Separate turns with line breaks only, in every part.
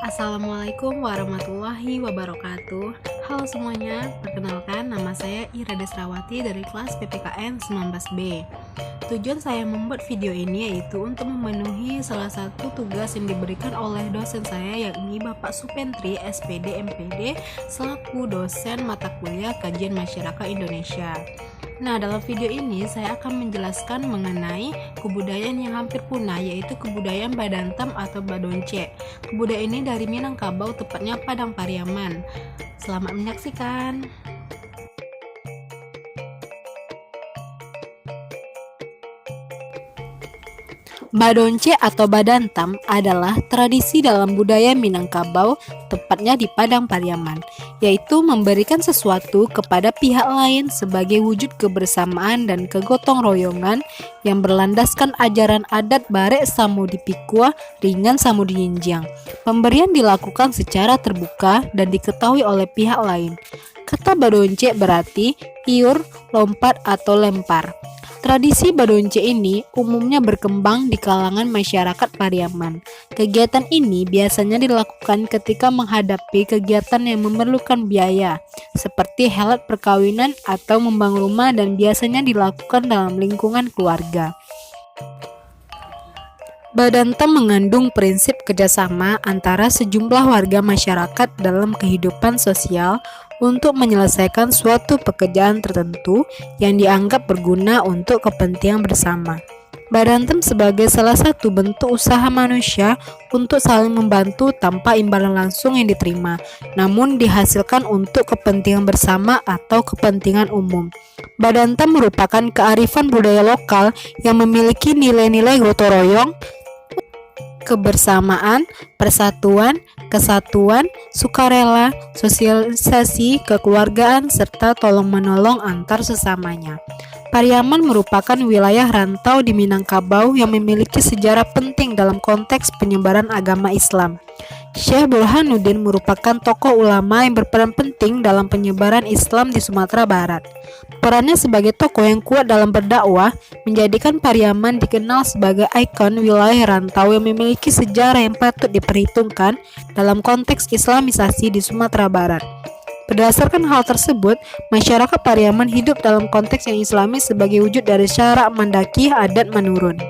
Assalamualaikum warahmatullahi wabarakatuh. Halo semuanya, perkenalkan nama saya Ira Desrawati dari kelas PPKN 19B. Tujuan saya membuat video ini yaitu untuk memenuhi salah satu tugas yang diberikan oleh dosen saya, yakni Bapak Supentri SPD MPD selaku dosen mata kuliah Kajian Masyarakat Indonesia. Nah, dalam video ini saya akan menjelaskan mengenai kebudayaan yang hampir punah, yaitu kebudayaan Badantam atau Badonce. Kebudayaan ini dari Minangkabau, tepatnya Padang Pariaman. Selamat menyaksikan. Badonce atau Badantam adalah tradisi dalam budaya Minangkabau, tepatnya di Padang Pariaman, yaitu memberikan sesuatu kepada pihak lain sebagai wujud kebersamaan dan kegotong royongan yang berlandaskan ajaran adat Barek Samudi Pikua Ringan Samudi Yinjiang. Pemberian dilakukan secara terbuka dan diketahui oleh pihak lain. Kata Badonce berarti iur, lompat atau lempar. Tradisi Badonce ini umumnya berkembang di kalangan masyarakat Pariaman. Kegiatan ini biasanya dilakukan ketika menghadapi kegiatan yang memerlukan biaya, seperti helat perkawinan atau membangun rumah, dan biasanya dilakukan dalam lingkungan keluarga. Badantam mengandung prinsip kerjasama antara sejumlah warga masyarakat dalam kehidupan sosial untuk menyelesaikan suatu pekerjaan tertentu yang dianggap berguna untuk kepentingan bersama. Badantam sebagai salah satu bentuk usaha manusia untuk saling membantu tanpa imbalan langsung yang diterima, namun dihasilkan untuk kepentingan bersama atau kepentingan umum. Badantam merupakan kearifan budaya lokal yang memiliki nilai-nilai gotong royong, kebersamaan, persatuan, kesatuan, sukarela, sosialisasi, kekeluargaan, serta tolong-menolong antar sesamanya. Pariaman merupakan wilayah rantau di Minangkabau yang memiliki sejarah penting dalam konteks penyebaran agama Islam. Syekh Burhanuddin merupakan tokoh ulama yang berperan penting dalam penyebaran Islam di Sumatera Barat. Perannya sebagai tokoh yang kuat dalam berdakwah menjadikan Pariaman dikenal sebagai ikon wilayah rantau yang memiliki sejarah yang patut diperhitungkan dalam konteks Islamisasi di Sumatera Barat. Berdasarkan hal tersebut, masyarakat Pariaman hidup dalam konteks yang Islami sebagai wujud dari syarak mendaki adat menurun.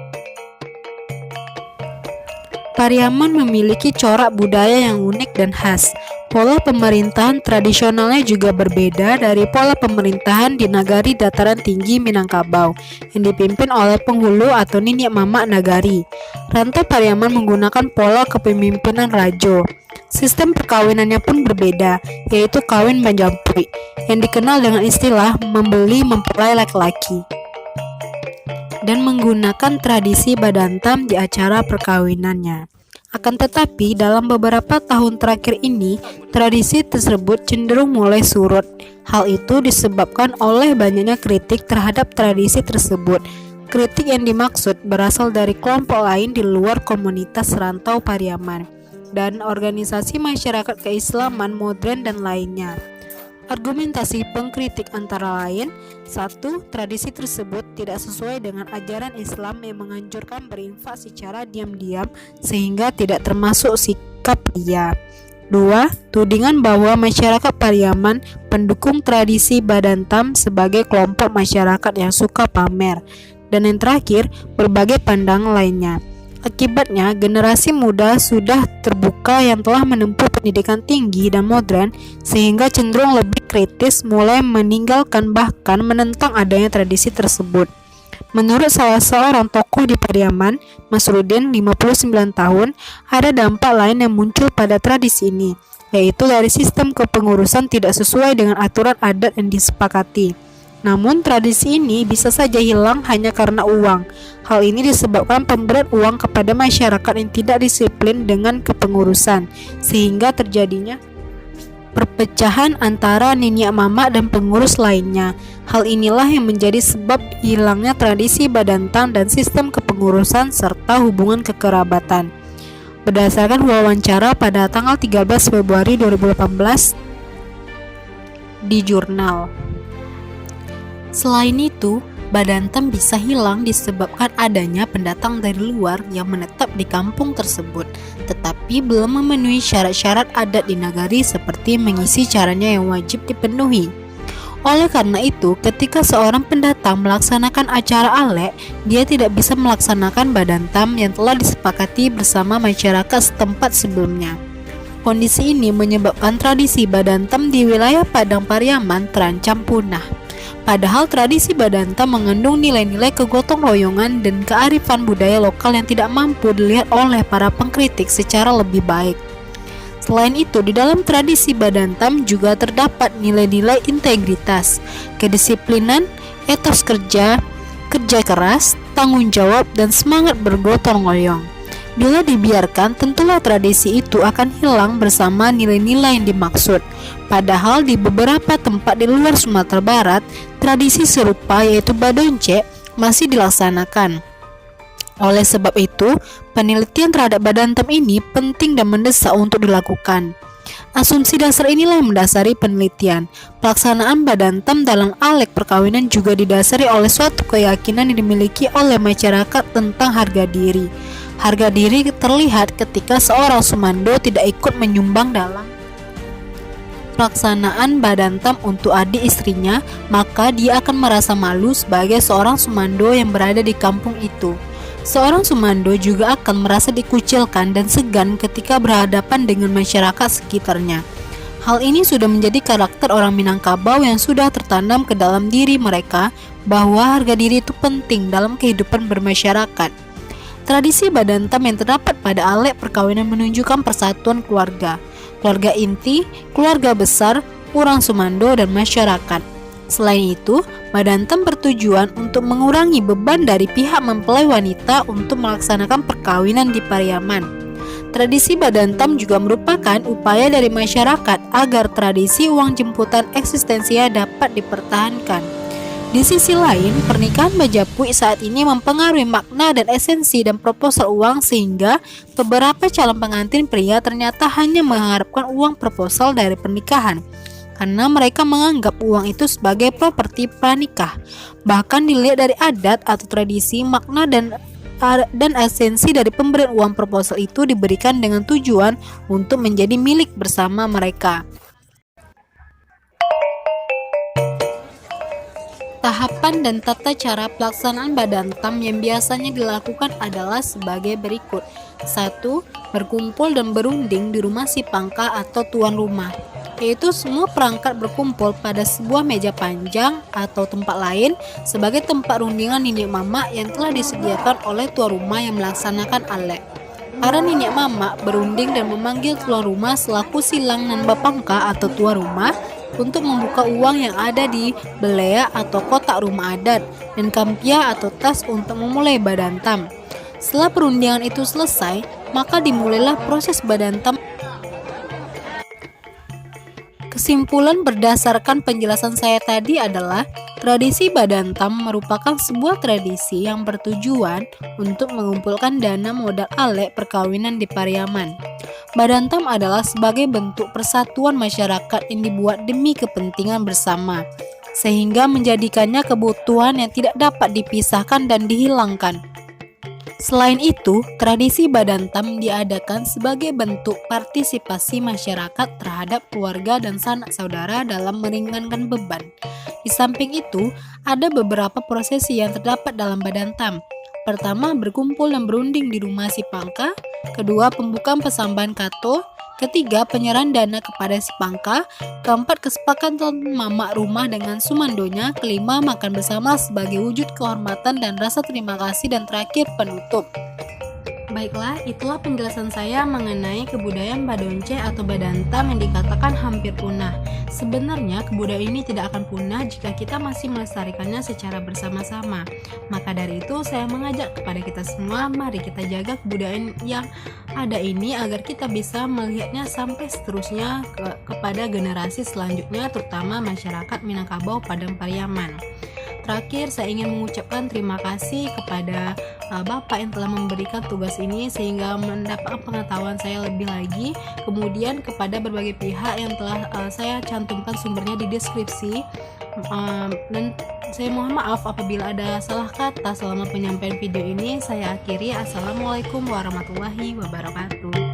Pariaman memiliki corak budaya yang unik dan khas. Pola pemerintahan tradisionalnya juga berbeda dari pola pemerintahan di Nagari Dataran Tinggi Minangkabau yang dipimpin oleh penghulu atau Niniak Mamak Nagari. Rantau Pariaman menggunakan pola kepemimpinan Rajo. Sistem perkawinannya pun berbeda, yaitu kawin banjampui, yang dikenal dengan istilah membeli mempelai laki-laki, dan menggunakan tradisi Badantam di acara perkawinannya. Akan tetapi, dalam beberapa tahun terakhir ini, tradisi tersebut cenderung mulai surut. Hal itu disebabkan oleh banyaknya kritik terhadap tradisi tersebut. Kritik yang dimaksud berasal dari kelompok lain di luar komunitas rantau Pariaman dan organisasi masyarakat keislaman modern dan lainnya. Argumentasi pengkritik antara lain: 1. Tradisi tersebut tidak sesuai dengan ajaran Islam yang menganjurkan berinfak secara diam-diam sehingga tidak termasuk sikap ria. 2. Tudingan bahwa masyarakat Pariaman pendukung tradisi Badantam sebagai kelompok masyarakat yang suka pamer. Dan yang terakhir, berbagai pandangan lainnya. Akibatnya, generasi muda sudah terbuka yang telah menempuh pendidikan tinggi dan modern sehingga cenderung lebih kritis, mulai meninggalkan bahkan menentang adanya tradisi tersebut. Menurut salah seorang tokoh di Pariaman, Masrudin, 59 tahun, ada dampak lain yang muncul pada tradisi ini, yaitu dari sistem kepengurusan tidak sesuai dengan aturan adat yang disepakati. Namun tradisi ini bisa saja hilang hanya karena uang. Hal ini disebabkan pemberian uang kepada masyarakat yang tidak disiplin dengan kepengurusan, sehingga terjadinya perpecahan antara Niniak Mamak dan pengurus lainnya. Hal inilah yang menjadi sebab hilangnya tradisi Badantam dan sistem kepengurusan serta hubungan kekerabatan. Berdasarkan wawancara pada tanggal 13 Februari 2018 di jurnal. Selain itu, Badantam bisa hilang disebabkan adanya pendatang dari luar yang menetap di kampung tersebut, tetapi belum memenuhi syarat-syarat adat di nagari seperti mengisi caranya yang wajib dipenuhi. Oleh karena itu, ketika seorang pendatang melaksanakan acara alek, dia tidak bisa melaksanakan badantam yang telah disepakati bersama masyarakat setempat sebelumnya. Kondisi ini menyebabkan tradisi badantam di wilayah Padang Pariaman terancam punah. Padahal tradisi badantam mengandung nilai-nilai kegotong royongan dan kearifan budaya lokal yang tidak mampu dilihat oleh para pengkritik secara lebih baik. Selain itu, di dalam tradisi badantam juga terdapat nilai-nilai integritas, kedisiplinan, etos kerja, kerja keras, tanggung jawab, dan semangat bergotong royong. Bila dibiarkan, tentulah tradisi itu akan hilang bersama nilai-nilai yang dimaksud. Padahal di beberapa tempat di luar Sumatera Barat, tradisi serupa yaitu badonce masih dilaksanakan. Oleh sebab itu, penelitian terhadap badantam ini penting dan mendesak untuk dilakukan. Asumsi dasar inilah yang mendasari penelitian. Pelaksanaan badantam dalam alek perkawinan juga didasari oleh suatu keyakinan yang dimiliki oleh masyarakat tentang harga diri. Harga diri terlihat ketika seorang sumando tidak ikut menyumbang dalam pelaksanaan badantam untuk adik istrinya, maka dia akan merasa malu sebagai seorang sumando yang berada di kampung itu. Seorang sumando juga akan merasa dikucilkan dan segan ketika berhadapan dengan masyarakat sekitarnya. Hal ini sudah menjadi karakter orang Minangkabau yang sudah tertanam ke dalam diri mereka bahwa harga diri itu penting dalam kehidupan bermasyarakat. Tradisi badantam yang terdapat pada alek perkawinan menunjukkan persatuan keluarga, keluarga inti, keluarga besar, orang sumando, dan masyarakat. Selain itu, badantam bertujuan untuk mengurangi beban dari pihak mempelai wanita untuk melaksanakan perkawinan di Pariaman. Tradisi badantam juga merupakan upaya dari masyarakat agar tradisi uang jemputan eksistensial dapat dipertahankan. Di sisi lain, pernikahan Bajapui saat ini mempengaruhi makna dan esensi dan proposal uang sehingga beberapa calon pengantin pria ternyata hanya mengharapkan uang proposal dari pernikahan karena mereka menganggap uang itu sebagai properti pranikah. Bahkan dilihat dari adat atau tradisi, makna dan esensi dari pemberian uang proposal itu diberikan dengan tujuan untuk menjadi milik bersama mereka. Tahapan dan tata cara pelaksanaan badantam yang biasanya dilakukan adalah sebagai berikut. 1. Berkumpul dan berunding di rumah si pangka atau tuan rumah, yaitu semua perangkat berkumpul pada sebuah meja panjang atau tempat lain sebagai tempat rundingan nenek mama yang telah disediakan oleh tuan rumah yang melaksanakan alek. Para nenek mama berunding dan memanggil tuan rumah selaku silang nan bapangka atau tuan rumah untuk membuka uang yang ada di belea atau kotak rumah adat dan kampia atau tas untuk memulai badantam. Setelah perundingan itu selesai, maka dimulailah proses badantam. Kesimpulan berdasarkan penjelasan saya tadi adalah tradisi badantam merupakan sebuah tradisi yang bertujuan untuk mengumpulkan dana modal alek perkawinan di Pariaman. Badantam adalah sebagai bentuk persatuan masyarakat yang dibuat demi kepentingan bersama, sehingga menjadikannya kebutuhan yang tidak dapat dipisahkan dan dihilangkan. Selain itu, tradisi badantam diadakan sebagai bentuk partisipasi masyarakat terhadap keluarga dan sanak saudara dalam meringankan beban. Di samping itu, ada beberapa prosesi yang terdapat dalam badantam. Pertama, berkumpul dan berunding di rumah si pangka. Kedua, pembukaan pesambahan kato. Ketiga, penyerahan dana kepada si pangka. Keempat, kesepakatan mama rumah dengan sumandonya. Kelima, makan bersama sebagai wujud kehormatan dan rasa terima kasih. Dan terakhir, penutup. Baiklah, itulah penjelasan saya mengenai kebudayaan badonce atau badantam yang dikatakan hampir punah. Sebenarnya kebudayaan ini tidak akan punah jika kita masih melestarikannya secara bersama-sama. Maka dari itu saya mengajak kepada kita semua, mari kita jaga kebudayaan yang ada ini agar kita bisa melihatnya sampai seterusnya kepada generasi selanjutnya, terutama masyarakat Minangkabau Padang Pariaman. Terakhir, saya ingin mengucapkan terima kasih kepada Bapak yang telah memberikan tugas ini sehingga mendapatkan pengetahuan saya lebih lagi. Kemudian kepada berbagai pihak yang telah saya cantumkan sumbernya di deskripsi. Dan Saya mohon maaf apabila ada salah kata selama penyampaian video ini. Saya akhiri. Assalamualaikum warahmatullahi wabarakatuh.